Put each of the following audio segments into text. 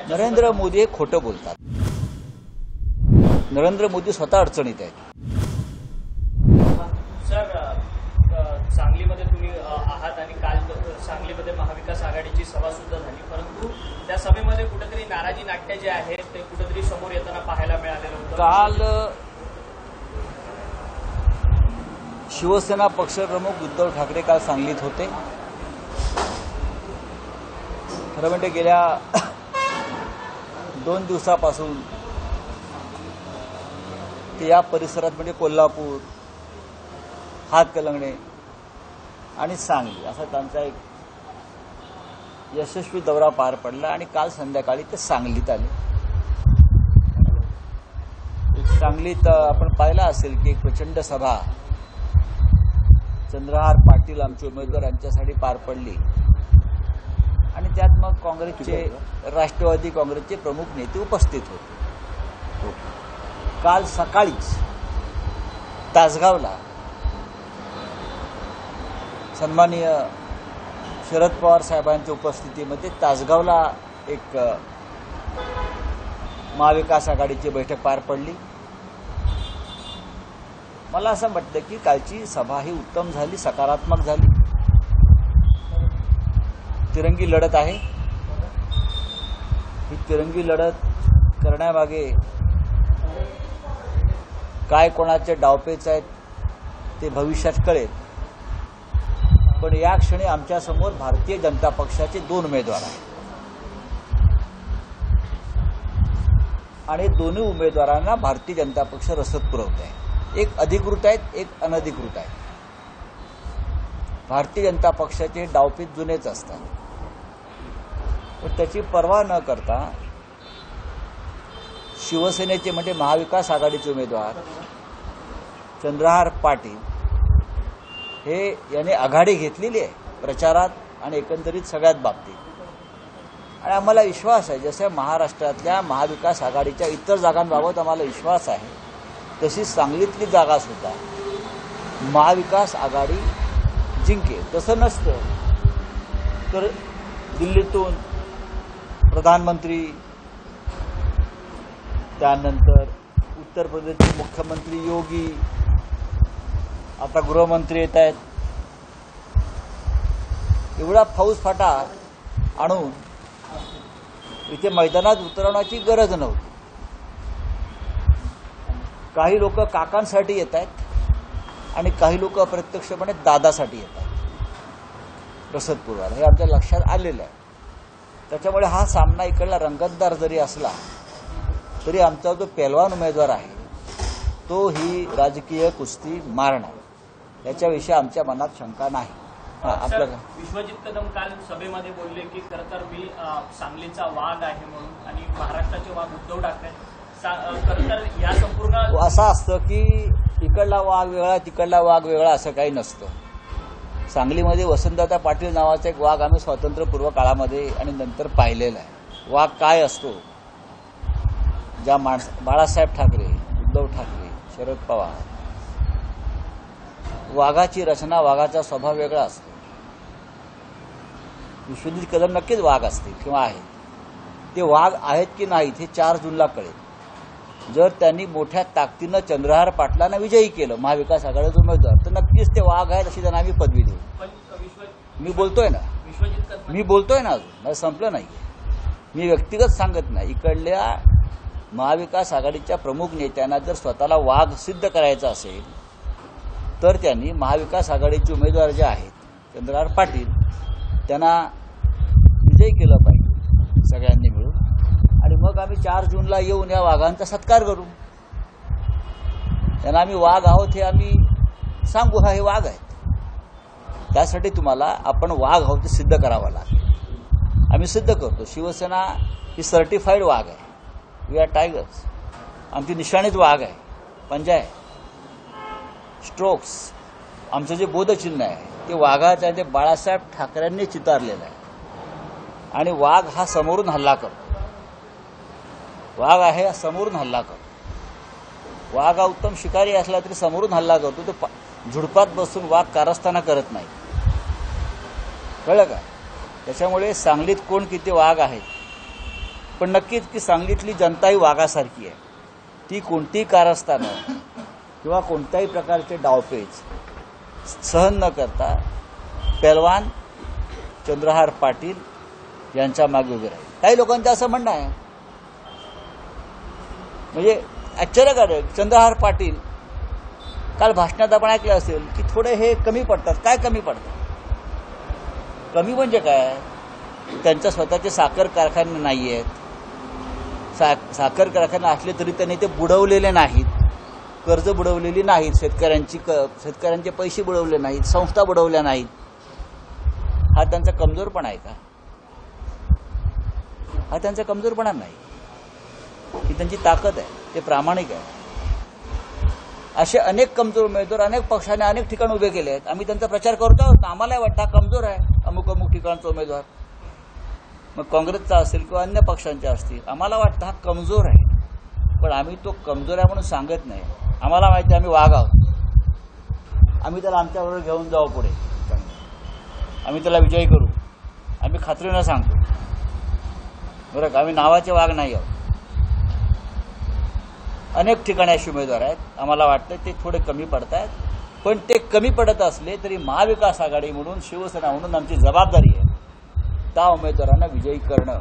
नरेंद्र मोदी हे खोटं बोलतात. नरेंद्र मोदी स्वतः अडचणीत आहेत. सर, सांगलीमध्ये तुम्ही आहात आणि काल सांगलीमध्ये महाविकास आघाडीची सभा सुद्धा झाली, परंतु त्या सभेमध्ये कुठेतरी नाराजी नाट्य जे आहे ते कुठेतरी समोर येताना पाहायला मिळालेलं होतं. काल शिवसेना पक्षप्रमुख उद्धव ठाकरे काल सांगलीत होते. खरं म्हणजे गेल्या 2 दिवसापासून ते या परिसरात म्हणजे कोल्हापूर, हातकलंगणे आणि सांगली असा त्यांचा एक यशस्वी दौरा पार पडला आणि काल संध्याकाळी ते सांगलीत आले. सांगलीत आपण पाहिलं असेल की एक प्रचंड सभा चंद्रहार पाटील आमचे उमेदवार यांच्यासाठी पार पडली आणि त्यात मग काँग्रेसचे, राष्ट्रवादी काँग्रेसचे प्रमुख नेते उपस्थित होते. काल सकाळीच तासगावला सन्माननीय शरद पवार साहेबांच्या उपस्थितीमध्ये तासगावला एक महाविकास आघाडीची बैठक पार पडली. मला असं वाटतं की कालची सभा ही उत्तम झाली, सकारात्मक झाली. तिरंगी लढत आहे. ही तिरंगी लढत करण्यामागे काय कोणाचे डावपेच आहेत ते भविष्यात कळेल. पण या क्षणी आमच्यासमोर भारतीय जनता पक्षाचे 2 उमेदवार आहेत आणि दोन्ही उमेदवारांना भारतीय जनता पक्ष रसद पुरवत आहे. एक अधिकृत आहेत, एक अनधिकृत आहेत. भारतीय जनता पक्षाचे डावपेच जुनेच असतात, पण त्याची पर्वा न करता शिवसेनेचे म्हणजे महाविकास आघाडीचे उमेदवार चंद्रहार पाटील हे याने आघाडी घेतलेली आहे प्रचारात आणि एकंदरीत सगळ्यात बाबतीत. आणि आम्हाला विश्वास आहे, जसं महाराष्ट्रातल्या महाविकास आघाडीच्या इतर जागांबाबत आम्हाला विश्वास आहे, तशी सांगलीतली जागा सुद्धा महाविकास आघाडी जिंकेल. तसं नसतं तर दिल्लीतून प्रधानमंत्री, त्यानंतर उत्तर प्रदेशचे मुख्यमंत्री योगी, आता गृहमंत्री येत आहेत. एवढा फौजफाटा आणून इथे मैदानात उतरवण्याची गरज नव्हती. काही लोक काकांसाठी येत आहेत आणि काही लोक अप्रत्यक्षपणे दादासाठी येत आहेत रसद पुरवायला. हे आमच्या लक्षात आलेलं आहे. त्याच्यामुळे हा सामना इकडला रंगतदार जरी असला तरी आमचा जो पेलवान उमेदवार आहे तो ही राजकीय कुस्ती मारणार, याच्याविषयी आमच्या मनात शंका नाही. विश्वजित कदम काल सभेमध्ये बोलले की खरं तर मी सांगलीचा वाघ आहे म्हणून आणि महाराष्ट्राचे वाघ उद्धव ठाकरे. खरं तर या संपूर्ण असं असतं की इकडला वाघ वेगळा तिकडला वाघ वेगळा असं काही नसतं. सांगलीमध्ये वसंतदादा पाटील नावाचा एक वाघ आम्ही स्वातंत्र्यपूर्व काळामध्ये आणि नंतर पाहिलेला आहे. वाघ काय असतो, ज्या बाळासाहेब ठाकरे, उद्धव ठाकरे, शरद पवार, वाघाची रचना, वाघाचा स्वभाव वेगळा असतो. विश्वजित कदम नक्कीच वाघ असतील किंवा आहेत. ते वाघ आहेत की नाहीत हे 4 जूनला कळेल. जर त्यांनी मोठ्या ताकदीनं चंद्रहार पाटलांना विजयी केलं महाविकास आघाडीचा उमेदवार, तर नक्कीच ते वाघ आहेत अशी त्यांना आम्ही पदवी देऊ. मी बोलतोय ना अजून मला संपलं नाहीये. मी व्यक्तिगत सांगत नाही. इकडल्या महाविकास आघाडीच्या प्रमुख नेत्यांना जर स्वतःला वाघ सिद्ध करायचा असेल तर त्यांनी महाविकास आघाडीचे उमेदवार जे आहेत चंद्रहार पाटील त्यांना विजयी केलं पाहिजे सगळ्यांनी मिळून. आणि मग आम्ही 4 जूनला येऊन या वाघांचा सत्कार करू. त्यांना आम्ही वाघ आहोत हे आम्ही सांगू, हे वाघ आहेत. त्यासाठी तुम्हाला आपण वाघ आहोत ते सिद्ध करावं लागेल. आम्ही सिद्ध करतो. शिवसेना ही सर्टिफाईड वाघ आहे. We are tigers. आमची निशाणीच वाघ आहे, पंजा आहे, स्ट्रोक्स. आमचं जे बोधचिन्ह आहे ते वाघाचं आहे, ते बाळासाहेब ठाकरेंनी चितारलेलं आहे. आणि वाघ हा समोरून हल्ला करतो. वाघ आहे हा समोरून हल्ला करतो. वाघ हा उत्तम शिकारी असला तरी समोरून हल्ला करतो. तो झुडपात बसून वाघ कारस्थाना करत नाही. कळलं का? त्याच्यामुळे सांगलीत कोण किती वाघ आहेत पण नक्कीच की सांगलीतली जनता ही वाघासारखी आहे. ती कोणतीही कारस्थानं किंवा कोणत्याही प्रकारचे डावपेच सहन न करता पेलवान चंद्रहार पाटील यांच्या मागे उभे राहील. काही लोकांचं असं म्हणणं आहे, म्हणजे आश्चर्यकारक, चंद्रहार पाटील काल भाषणात आपण ऐकलं असेल की थोडे हे कमी पडतात. काय कमी पडतात? कमी म्हणजे काय? त्यांच्या स्वतःचे साखर कारखाने नाही आहेत. साखर कारखाने असले तरी त्यांनी ते बुडवलेले नाहीत, कर्ज बुडवलेली नाहीत, शेतकऱ्यांचे पैसे बुडवले नाहीत, संस्था बुडवल्या नाहीत. हा त्यांचा कमजोरपणा आहे का? हा त्यांचा कमजोरपणा नाही, ही त्यांची ताकद आहे. ते प्रामाणिक आहे. असे अनेक कमजोर उमेदवार अनेक पक्षाने अनेक ठिकाणी उभे केले आहेत. आम्ही त्यांचा प्रचार करतो आहोत. आम्हालाही वाटतं हा कमजोर आहे अमुक अमुक ठिकाणचा उमेदवार, मग काँग्रेसचा असेल किंवा अन्य पक्षांच्या असतील. आम्हाला वाटतं हा कमजोर आहे, पण आम्ही तो कमजोर आहे म्हणून सांगत नाही. आम्हाला माहिती आहे आम्ही वाघ आहोत. आम्ही त्याला आमच्याबरोबर घेऊन जाऊ पुढे, आम्ही त्याला विजयी करू. आम्ही खात्रीनं सांगतो बरं का, आम्ही नावाचे वाघ नाही आहोत. अनेक ठिकाणी असे उमेदवार आहेत. आम्हाला वाटतं ते थोडे कमी पडत आहेत, पण ते कमी पडत असले तरी महाविकास आघाडी म्हणून, शिवसेना म्हणून आमची जबाबदारी आहे त्या उमेदवारांना विजयी करणं.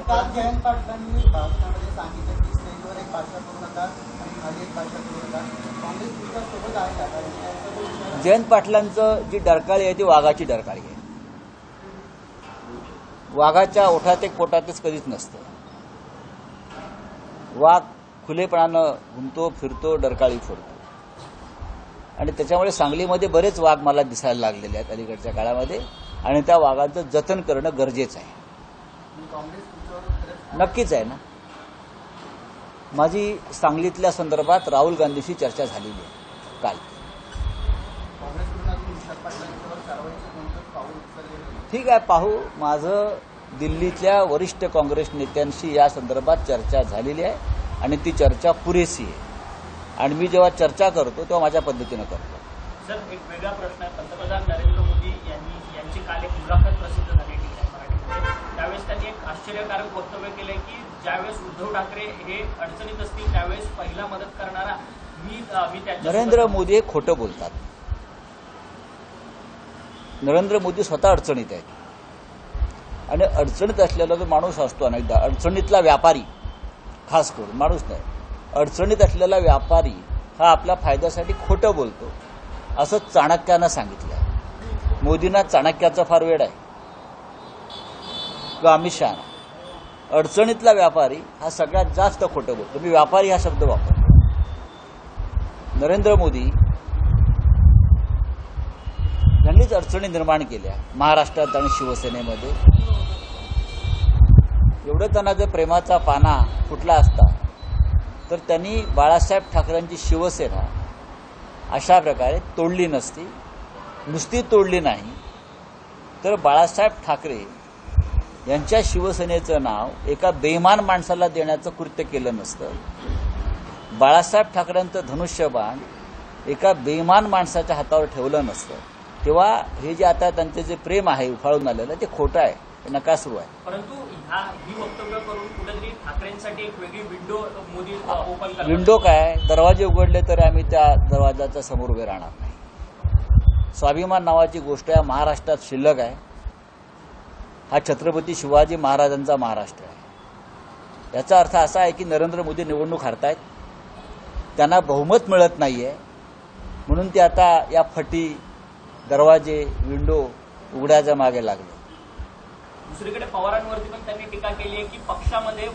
काल जयंत पाटलांनी भाषणामध्ये सांगितलं की स्टेजवर एक भाषा करू नका आणि खाली एक भाषा करू नका. काँग्रेस तुमच्यासोबत आहे का? जयंत पाटलांचं जी डरकाळी आहे ती वाघाची डरकाळी आहे. वाघाच्या ओठात एक पोटातच कधीच नसतं. वाघ खुलेपणानं घुमतो, फिरतो, डरकाळी फोडतो. आणि त्याच्यामुळे सांगलीमध्ये बरेच वाघ मला दिसायला लागलेले आहेत अलीकडच्या काळामध्ये, आणि त्या वाघांचं जतन करणं गरजेचं आहे. नक्कीच आहे ना. माझी सांगलीतल्या संदर्भात राहुल गांधीशी चर्चा झालेली आहे काल. ठीक आहे, पाहू. माझं दिल्लीतल्या वरिष्ठ काँग्रेस नेत्यांशी या संदर्भात चर्चा झालेली आहे आणि ती चर्चा पुरेशी आहे. आणि मी जेव्हा चर्चा करतो तेव्हा माझ्या पद्धतीनं करतो. सर, एक वेगळा प्रश्न आहे. पंतप्रधान नरेंद्र मोदी यांची काल एक मुलाखत प्रसिद्ध झाली मराठीमध्ये. त्यावेळेस त्यांनी एक आश्चर्यकारक वक्तव्य केलंय की ज्यावेळेस उद्धव ठाकरे हे अडचणीत असतील त्यावेळेस पहिला मदत करणारा मी त्यांच्या. नरेंद्र मोदी हे खोटं बोलतात. नरेंद्र मोदी स्वतः अडचणीत आहेत, आणि अडचणीत असलेला जो माणूस असतो अनेकदा, अडचणीतला व्यापारी खास करून, माणूस नाही, अडचणीत असलेला व्यापारी हा आपल्या फायद्यासाठी खोटं बोलतो असं चाणक्यानं सांगितलं. मोदींना चाणक्याचा फार वेळ आहे किंवा अमित शहा. अडचणीतला व्यापारी हा सगळ्यात जास्त खोटं बोलतो. मी व्यापारी हा शब्द वापरतो. नरेंद्र मोदी यांनीच अडचणी निर्माण केल्या महाराष्ट्रात आणि शिवसेनेमध्ये. एवढं त्यांना जर प्रेमाचा पाना फुटला असता तर त्यांनी बाळासाहेब ठाकरेंची शिवसेना अशा प्रकारे तोडली नसती. नुसती तोडली नाही तर बाळासाहेब ठाकरे यांच्या शिवसेनेचं नाव एका बेईमान माणसाला देण्याचं कृत्य केलं नसतं. बाळासाहेब ठाकरेंचं धनुष्यबाण एका बेईमान माणसाच्या हातावर ठेवलं नसतं. तेव्हा हे जे आता त्यांचे जे प्रेम आहे उफाळून आलेलं ते खोटं आहे, ते नकासरू आहे. परंतु ही वक्तव्य करून कुठेतरी ठाकरेंसाठी एक वेगळी विंडो मोदी ओपन करतात. विंडो काय, दरवाजे उघडले तरी आम्ही त्या दरवाजाच्या समोर उभे राहणार नाही. स्वाभिमान नावाची गोष्ट आहे महाराष्ट्रात शिल्लक आहे. हा छत्रपती शिवाजी महाराजांचा महाराष्ट्र आहे. याचा अर्थ असा आहे की नरेंद्र मोदी निवडणूक हरतायत, त्यांना बहुमत मिळत नाहीये, म्हणून ते आता या फटी, दरवाजे, विंडो उघड्याच्या मागे लागले. दुसरीकडे पवारांवरती पण त्यांनी टीका केली आहे की पक्षामध्ये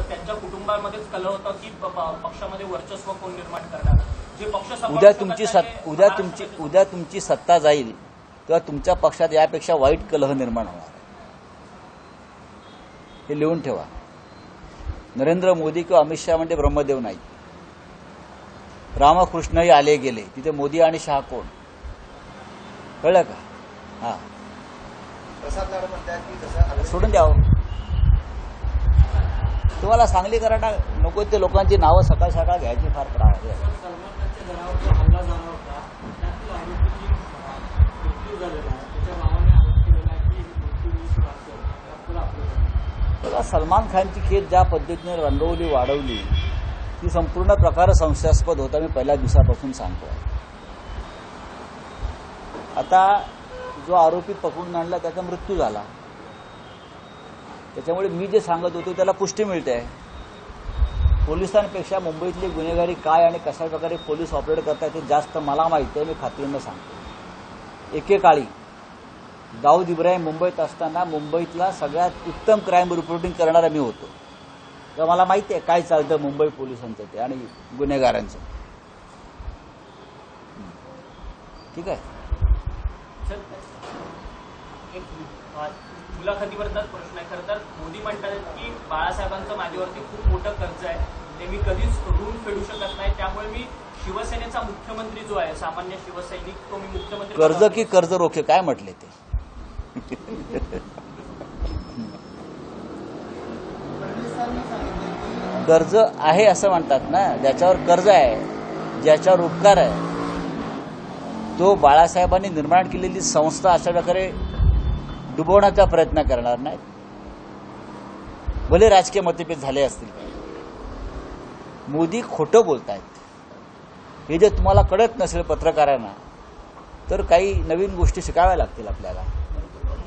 त्यांच्या कुटुंबामध्येच कलह होता की पक्षामध्ये वर्चस्व कोण निर्माण करणार. जे पक्ष उद्या तुमची सत्ता जाईल तेव्हा तुमच्या पक्षात यापेक्षा वाईट कलह निर्माण होणार. हे लिहून ठेवा. नरेंद्र मोदी किंवा अमित शहा म्हणजे ब्रह्मदेव नाही. रामकृष्णही आले गेले, तिथे मोदी आणि शहा कोण, कळलं का? हा, सोडून द्यावं. तुम्हाला सांगली करायला नको ते लोकांची नावं सकाळ सकाळ घ्यायची फार त्रास आहे. बघा, सलमान खानची खेप ज्या पद्धतीने रंगवली वाढवली ती संपूर्ण प्रकार संशयास्पद होता. मी पहिल्या दिवसापासून सांगतोय. आता जो आरोपी पकडून आणला त्याचा मृत्यू झाला, त्याच्यामुळे मी जे सांगत होतो त्याला पुष्टी मिळते आहे. पोलिसांपेक्षा मुंबईतली गुन्हेगारी काय आणि कशा प्रकारे पोलीस ऑपरेट करतात ते जास्त मला माहिती आहे. मी खात्रीनं सांगतो. एकेकाळी दाऊद इब्राहिम मुंबईत असताना मुंबईतला सगळ्यात उत्तम क्राईम रिपोर्टिंग करणारा मी होतो. तर मला माहिती आहे काय चालतं मुंबई पोलिसांचं ते आणि गुन्हेगारांचं. ठीक आहे. एक मुलाखतीवरचाच प्रश्न आहे. खरं तर मोदी म्हणतात की बाळासाहेबांचं माझ्यावरती खूप मोठं कर्ज आहे, ते मी कधीच ऋण फेडू शकत नाही, त्यामुळे मी शिवसेनेचा मुख्यमंत्री जो आहे, सामान्य शिवसैनिक, तो मी मुख्यमंत्री. कर्ज की कर्ज रोखे काय म्हटले ते? कर्ज आहे असं म्हणतात ना, ज्याच्यावर कर्ज आहे, ज्याच्यावर उपकार आहे, तो बाळासाहेबांनी निर्माण केलेली संस्था अशा प्रकारे डुबवण्याचा प्रयत्न करणार नाही. भले राजकीय मतभेद झाले असतील. मोदी खोटं बोलतायत हे जे तुम्हाला कळत नसेल पत्रकारांना, तर काही नवीन गोष्टी शिकाव्या लागतील आपल्याला.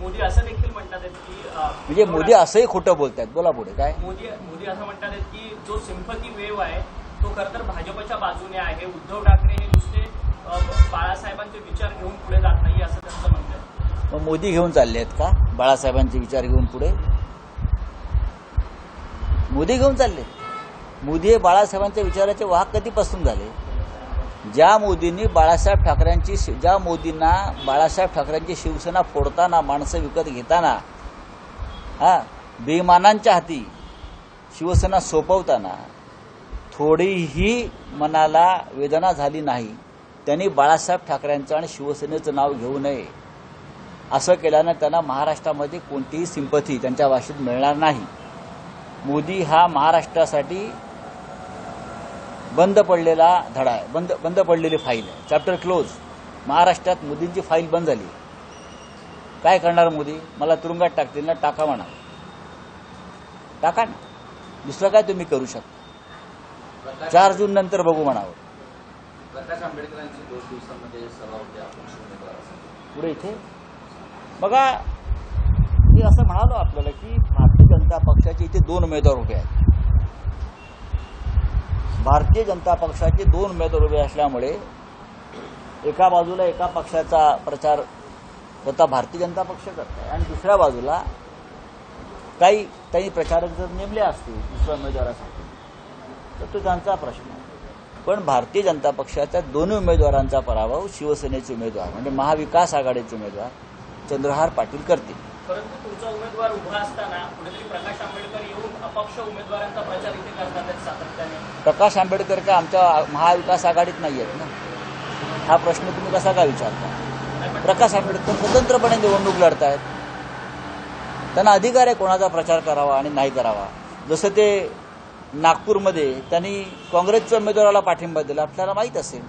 मोदी असं देखील म्हणतात की म्हणजे मोदी असंही खोटं बोलतायत. बोला पुढे काय. मोदी असं म्हणतात की जो सिम्पथी वेव्ह आहे तो खरं तर भाजपच्या बाजूने आहे. उद्धव ठाकरे हे नुसते बाळासाहेबांचे विचार घेऊन पुढे जात नाही असं त्यांचं म्हणणं आहे. मग मोदी घेऊन चालले आहेत का बाळासाहेबांचे विचार घेऊन पुढे? मोदी घेऊन चालले. मोदी हे बाळासाहेबांच्या विचाराचे वाहक कधीपासून झाले? ज्या मोदींना बाळासाहेब ठाकरेंची शिवसेना फोडताना, माणसं विकत घेताना, बेईमानांच्या हाती शिवसेना सोपवताना थोडीही मनाला वेदना झाली नाही, त्यांनी बाळासाहेब ठाकरेंचं आणि शिवसेनेचं नाव घेऊ नये. असं केल्यानं त्यांना महाराष्ट्रामध्ये कोणतीही सिंपथी त्यांच्या भाषेत मिळणार नाही. मोदी हा महाराष्ट्रासाठी बंद पडलेला धडा आहे, बंद पडलेली फाईल आहे. Chapter close. महाराष्ट्रात मोदींची फाईल बंद झाली. काय करणार मोदी? मला तुरुंगात टाकतील ना, टाका म्हणा, टाका ना. दुसरं काय तुम्ही करू शकता? 4 जून नंतर बघू म्हणावं. प्रकाश आंबेडकरांची 2 दिवसांमध्ये सभा होती अपक्ष उमेदवार. पुढे इथे बघा, मी असं म्हणालो आपल्याला की भारतीय जनता पक्षाचे इथे 2 उमेदवार उभे आहेत. भारतीय जनता पक्षाचे 2 उमेदवार उभे असल्यामुळे एका बाजूला एका पक्षाचा प्रचार स्वतः भारतीय जनता पक्ष करत आहे आणि दुसऱ्या बाजूला काही प्रचारक जर नेमले असतील दुसऱ्या उमेदवारासाठी तर तो त्यांचा प्रश्न आहे. पण भारतीय जनता पक्षाच्या 2 उमेदवारांचा पराभव शिवसेनेचे उमेदवार म्हणजे महाविकास आघाडीचे उमेदवार चंद्रहार पाटील करतील. परंतु तुमचा उमेदवार उभा असताना कुठेतरी प्रकाश आंबेडकर येऊन अपक्ष उमेदवारांचा प्रचार इथे करतात सातत्याने. प्रकाश आंबेडकर का आमच्या महाविकास आघाडीत नाही आहेत ना? हा प्रश्न तुम्ही कसा काय विचारता? प्रकाश आंबेडकर स्वतंत्रपणे निवडणूक लढतायत. त्यांना अधिकार आहे कोणाचा प्रचार करावा आणि नाही करावा. जसं ते नागपूरमध्ये त्यांनी काँग्रेसच्या उमेदवाराला पाठिंबा दिला, आपल्याला माहीत असेल.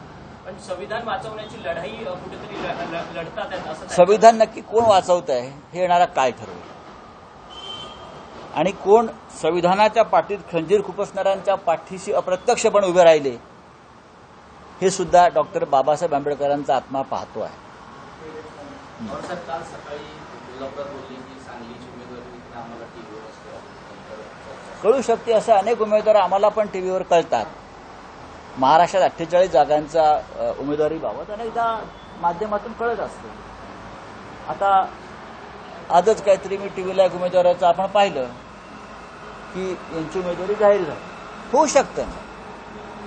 पण संविधान वाचवण्याची लढाई कुठेतरी लढतात असं. संविधान नक्की कोण वाचवत आहे हे येणारा काळ ठरवेल. आणि कोण संविधानाच्या पाठीत खंजीर खुपसणाऱ्यांच्या पाठीशी अप्रत्यक्षपणे उभे राहिले हे सुद्धा डॉक्टर बाबासाहेब आंबेडकरांचा आत्मा पाहतो आहे. काल सकाळी कोल्हापुरात बोलले की सांगलीची उमेदवारी आम्हाला टीव्हीवर कळू शकते. असे अनेक उमेदवार आम्हाला पण टीव्हीवर कळतात. महाराष्ट्रात 48 जागांचा उमेदवारीबाबत अनेकदा माध्यमातून कळत असते. आता आजच काहीतरी मी टीव्हीला एक उमेदवाराचं आपण पाहिलं की यांची उमेदवारी जाहीर झाली. होऊ शकतं ना,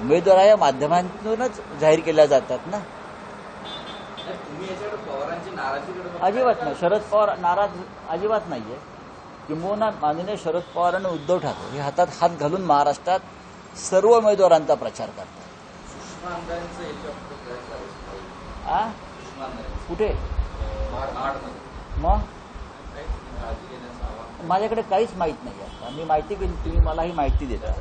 उमेदवार या माध्यमांतूनच जाहीर केल्या जातात ना. तुम्ही याच्याकडे पवारांची नाराजीकडे अजिबात नाही. शरद पवार नाराज अजिबात नाहीये. किंबहुना माननीय शरद पवार आणि उद्धव ठाकरे हे हातात हात घालून महाराष्ट्रात सर्व उमेदवारांचा प्रचार करतात. सुषमा आमदारांचं कुठे? मग माझ्याकडे काहीच माहीत नाही. आता मी माहिती केली, तुम्ही मला ही माहिती देता.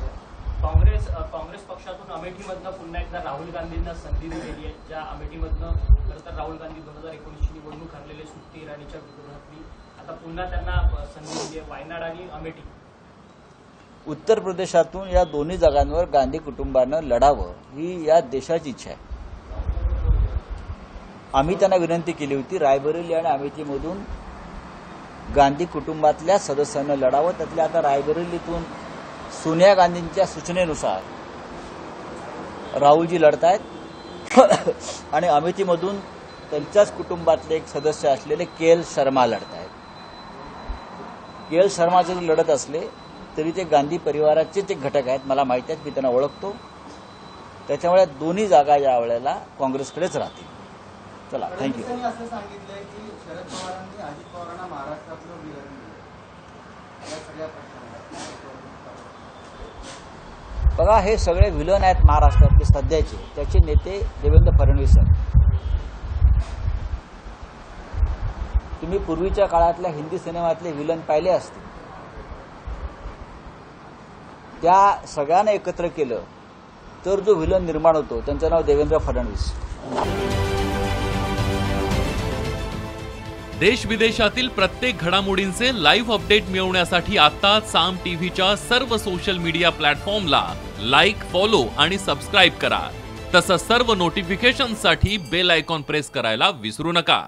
काँग्रेस पक्षातून अमेठीमधनं पुन्हा एकदा राहुल गांधींना संधी दिलेली आहे. ज्या अमेठीमधनं खरं तर राहुल गांधी 2019ची निवडणूक हरलेले स्मृती इराणीच्या विरोधातली, आता पुन्हा त्यांना संधी दिली आहे. वायनाड आणि अमेठी उत्तर प्रदेशातून या दोन्ही जागांवर गांधी कुटुंबानं लढावं ही या देशाची इच्छा आहे. आम्ही त्यांना विनंती केली होती रायबरेली आणि अमेठीमधून गांधी कुटुंबातल्या सदस्यांना लढावं. त्यातल्या आता रायबरेलीतून सोनिया गांधींच्या सूचनेनुसार राहुलजी लढतायत आणि अमेठीमधून त्यांच्याच कुटुंबातले एक सदस्य असलेले के.एल. शर्मा लढतायत. के.एल. शर्मा जरी लढत असले तरी ते गांधी परिवाराचेच एक घटक आहेत. मला माहिती आहे, मी त्यांना ओळखतो. त्याच्यामुळे दोन्ही जागा या वेळेला काँग्रेसकडेच राहतील. चला, थँक्यू. फडणवीसांनी असं सांगितलंय की शरद पवारांनी अजित पवारांना महाराष्ट्रातलं विलन दिलं या सगळ्या प्रश्नाला. बघा, हे सगळे विलन आहेत महाराष्ट्रातले सध्याचे. त्याचे नेते देवेंद्र फडणवीस आहेत. तुम्ही पूर्वीच्या काळातल्या हिंदी सिनेमातले विलन पाहिले असतील. त्या सगळ्यांना एकत्र केलं तर जो विलन निर्माण होतो त्यांचं नाव देवेंद्र फडणवीस. देश विदेशातील प्रत्येक घडामोडींचे लाईव्ह अपडेट मिळवण्यासाठी आता साम टीव्हीच्या सर्व सोशल मीडिया प्लॅटफॉर्मला लाईक, फॉलो आणि सबस्क्राईब करा. तसंच सर्व नोटिफिकेशनसाठी बेल आयकॉन प्रेस करायला विसरू नका.